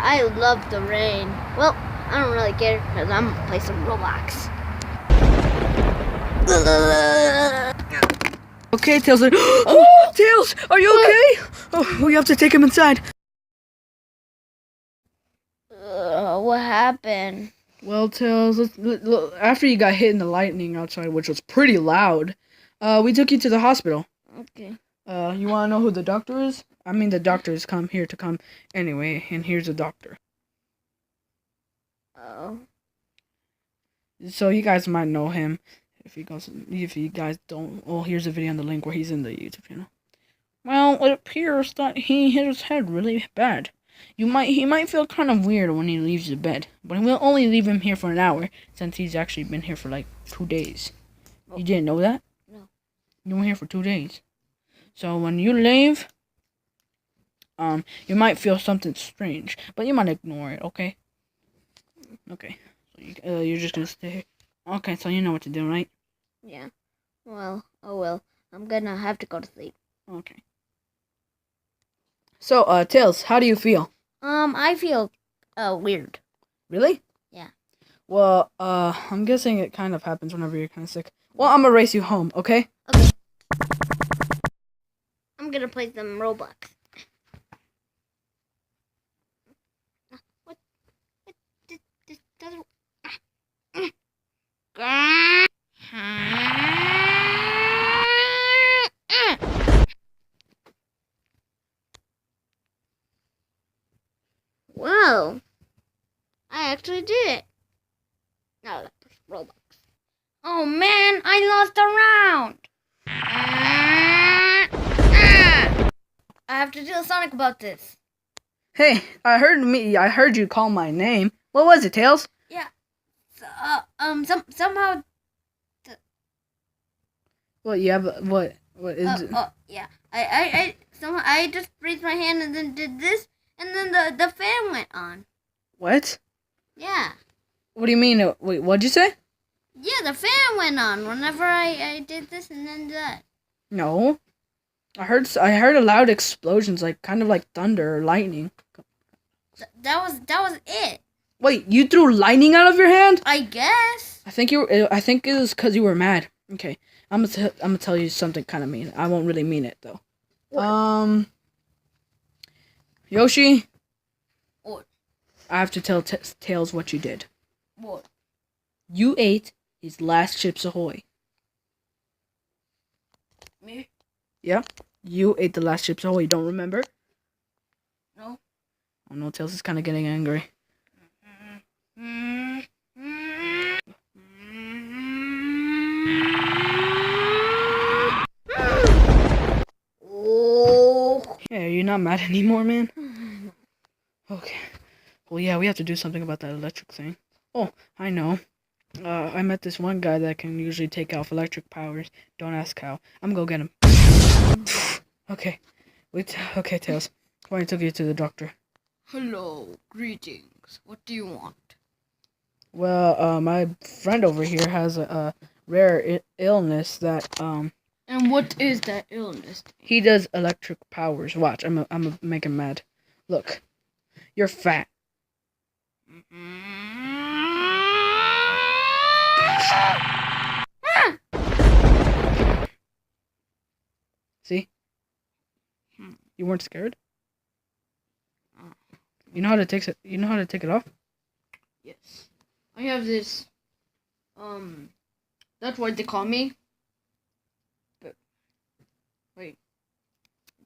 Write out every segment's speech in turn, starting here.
I love the rain. Well, I don't really care because I'm gonna play some Roblox. Okay, Tails. Oh, Tails, are you okay? Oh, we have to take him inside. What happened? Well, Tails, after you got hit in the lightning outside, which was pretty loud, we took you to the hospital. Okay. You want to know who the doctor is? I mean, the doctors come here to come anyway, and here's the doctor. Oh. So you guys might know him. If you guys don't, well, here's a video on the link where he's in the YouTube channel. Well, it appears that he hit his head really bad. He might feel kind of weird when he leaves the bed, but we'll only leave him here for an hour since he's actually been here for like 2 days. Oh. You didn't know that? No. You were here for 2 days. So when you leave, you might feel something strange, but you might ignore it, okay? Okay. So you're just gonna stay here. Okay, so you know what to do, right? Yeah. Well, oh well. I'm gonna have to go to sleep. Okay. So, Tails, how do you feel? I feel, weird. Really? Yeah. Well, I'm guessing it kind of happens whenever you're kind of sick. Well, I'm gonna race you home, okay? Okay. I'm gonna play some Roblox. What? This doesn't... Whoa! I actually did it. No, that was Roblox. Oh man, I lost a round. I have to tell Sonic about this. Hey, I heard you call my name. What was it, Tails? Yeah. Somehow. What you have? What is it? Yeah. Somehow I just raised my hand and then did this, and then the fan went on. What? Yeah. What do you mean? Wait, what'd you say? Yeah, the fan went on whenever I did this and then that. No. I heard a loud explosions, like kind of like thunder or lightning. That was it. Wait, you threw lightning out of your hand? I guess. I think it was because you were mad. Okay, I'm gonna tell you something kind of mean. I won't really mean it though. What? Yoshi. What? I have to tell Tails what you did. What? You ate his last Chips Ahoy. Me? Yeah, you ate the last Chips Ahoy. You don't remember? No. Oh no, Tails is kind of getting angry. Oh. Yeah, you're not mad anymore, man? Okay. Well, yeah, we have to do something about that electric thing. Oh, I know. I met this one guy that can usually take off electric powers. Don't ask how. I'm gonna go get him. Okay. Okay, Tails. Why took you to the doctor? Hello, greetings. What do you want? Well, my friend over here has a rare illness that, And what is that illness? he does electric powers. Watch, I'm gonna make him mad. Look, you're fat. See? You weren't scared? You know how to take it. You know how to take it off? Yes. I have this. That's what they call me. But wait.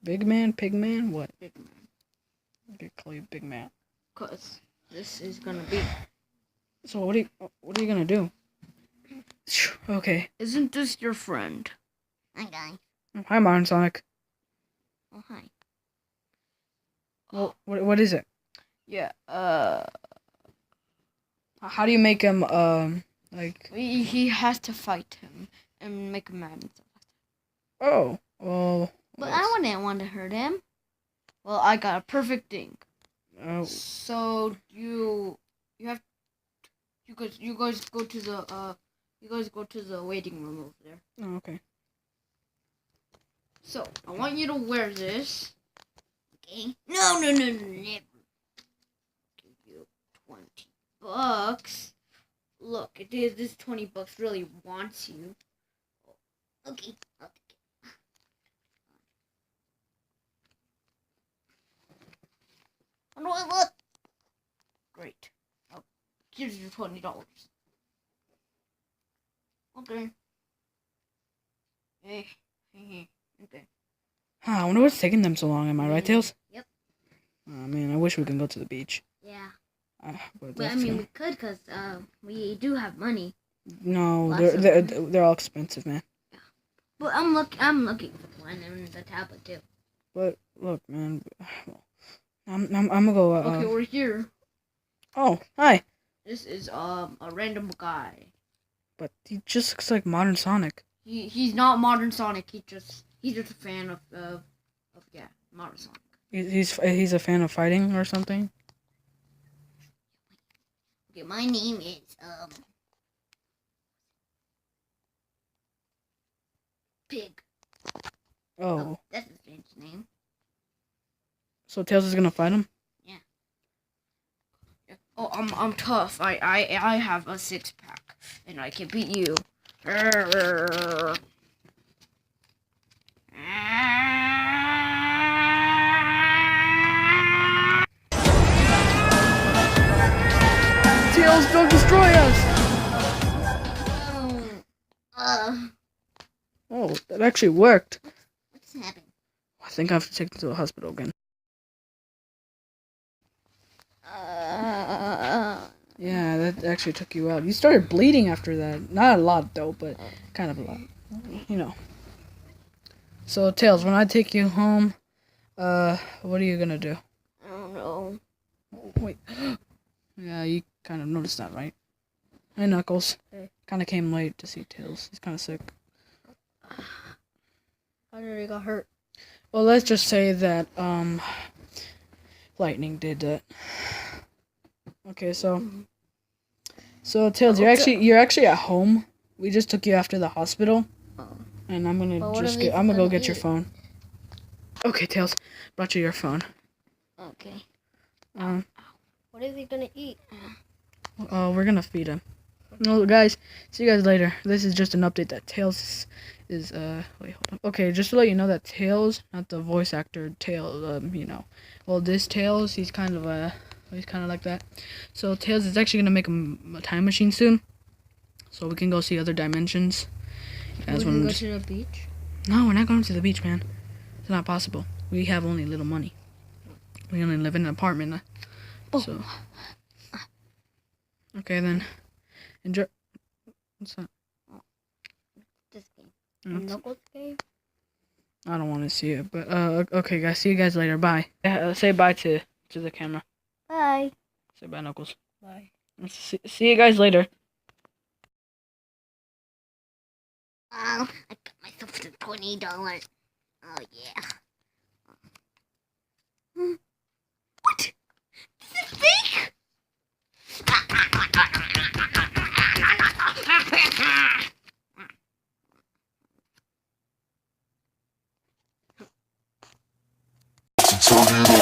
Big man, pig man, what? Big man. They call you big man. 'Cause this is gonna be. So what are you gonna do? Okay. Isn't this your friend? Hi guys. Hi, Modern Sonic. Oh hi. Well, what is it? Yeah. How do you make him like? He has to fight him and make him mad and stuff like that. Oh, well. But I wouldn't want to hurt him. Well, I got a perfect thing. Oh. So you guys go to the waiting room over there. Oh, okay. So I want you to wear this Okay. No, never. Give you $20. Look, this $20 really wants you. Okay, I'll take it. How do I look? Great. Here's your $20. Okay. Hey. Okay. I wonder what's taking them so long. Am I right, Tails? Yep. Oh, man, I wish we can go to the beach. Yeah. But Well, I mean, we could because we do have money. no, Lots of they're all expensive, man. Yeah. But I'm looking for one and the tablet too. But look, man, I'm gonna go. Okay, we're here. Oh, hi. This is a random guy. But he just looks like modern Sonic. He's not modern Sonic. He's just a fan of modern Sonic. He's a fan of fighting or something. Okay, my name is Pig. Oh. That's a strange name. So Tails is gonna fight him? Yeah. Oh, I'm tough. I have a 6-pack and I can beat you. Tails, don't destroy us! Oh, that actually worked. What's happening? I think I have to take him to the hospital again. Yeah, that actually took you out. You started bleeding after that. Not a lot, though, but kind of a lot. You know. So, Tails, when I take you home, what are you gonna do? I don't know. Oh, wait. Yeah, you kind of noticed that, right? Hey, Knuckles. Hey. Kind of came late to see Tails. He's kind of sick. I already got hurt. Well, let's just say that, lightning did that. Okay, so Tails, you're actually at home. We just took you after the hospital, and I'm gonna go get your phone. Okay, Tails, brought you your phone. Okay. What is he gonna eat? We're gonna feed him. Well, guys, see you guys later. This is just an update that Tails is wait, hold on. Okay, just to let you know that Tails, not the voice actor Tails, you know. Well, this Tails, he's kind of like that. So Tails is actually gonna make a time machine soon, so we can go see other dimensions. We can go to the beach? No, we're not going to the beach, man. It's not possible. We have only little money. We only live in an apartment. So. Okay, then. Enjoy. What's that? This game. Knuckles game? I don't want to see it, but okay, guys. See you guys later. Bye. Say bye to the camera. Bye. Say bye, Knuckles. Bye. See you guys later. I got myself the $20. Oh yeah. What? This is fake? Turn it